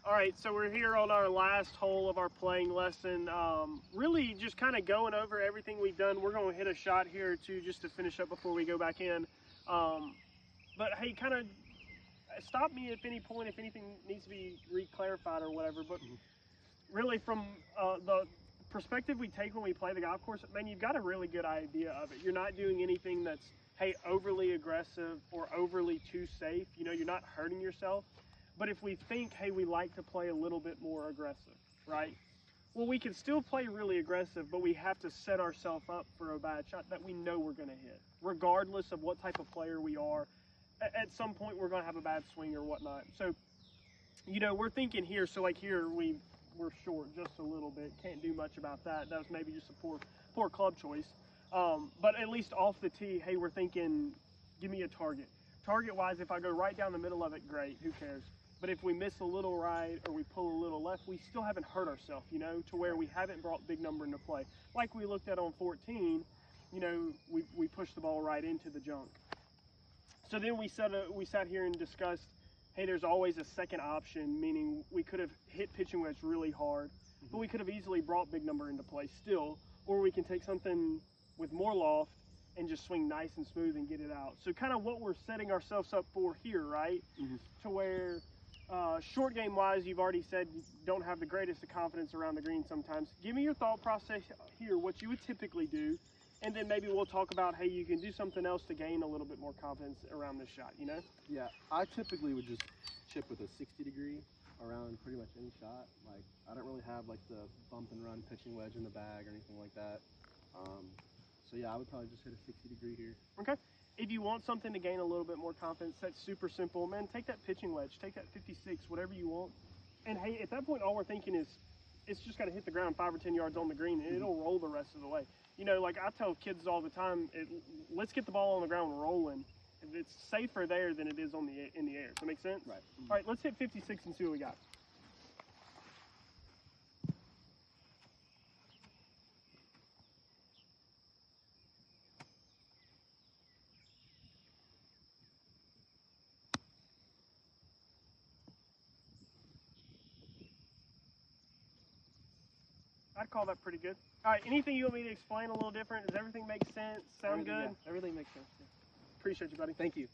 All right, so we're here on our last hole of our playing lesson. Really just kind of going over everything we've done. We're going to hit a shot here too, just to finish up before we go back in. But hey, kind of stop me at any point if anything needs to be re-clarified or whatever. But really from the perspective we take when we play the golf course, man, you've got a really good idea of it. You're not doing anything that's, hey, overly aggressive or overly too safe. You know, you're not hurting yourself. But if we think, hey, we like to play a little bit more aggressive, right? Well, we can still play really aggressive, but we have to set ourselves up for a bad shot that we know we're going to hit. Regardless of what type of player we are, at some point we're going to have a bad swing or whatnot. So, you know, we're thinking here, so like here we're short just a little bit. Can't do much about that. That was maybe just a poor club choice. But at least off the tee, hey, we're thinking, give me a target. Target-wise, if I go right down the middle of it, great, who cares? But if we miss a little right or we pull a little left, we still haven't hurt ourselves, you know, to where we haven't brought big number into play. Like we looked at on 14, you know, we pushed the ball right into the junk. So then we sat here and discussed, hey, there's always a second option, meaning we could have hit pitching wedge really hard, but we could have easily brought big number into play still, or we can take something with more loft and just swing nice and smooth and get it out. So kind of what we're setting ourselves up for here, right? To where short game wise, you've already said you don't have the greatest of confidence around the green sometimes. Give me your thought process here, what you would typically do, and then maybe we'll talk about, hey, you can do something else to gain a little bit more confidence around this shot, you know? Yeah, I typically would just chip with a 60 degree around pretty much any shot. Like, I don't really have like the bump and run pitching wedge in the bag or anything like that. So yeah, I would probably just hit a 60 degree here. Okay. If you want something to gain a little bit more confidence, that's super simple. Man, take that pitching wedge, take that 56, whatever you want. And hey, at that point, all we're thinking is it's just got to hit the ground 5 or 10 yards on the green, and it'll roll the rest of the way. You know, like I tell kids all the time, let's get the ball on the ground rolling. It's safer there than it is in the air. Does that make sense? Right. All right, let's hit 56 and see what we got. I'd call that pretty good. All right, anything you want me to explain a little different? Does everything make sense? Sound good? Yeah, everything makes sense. Yeah. Appreciate you, buddy. Thank you.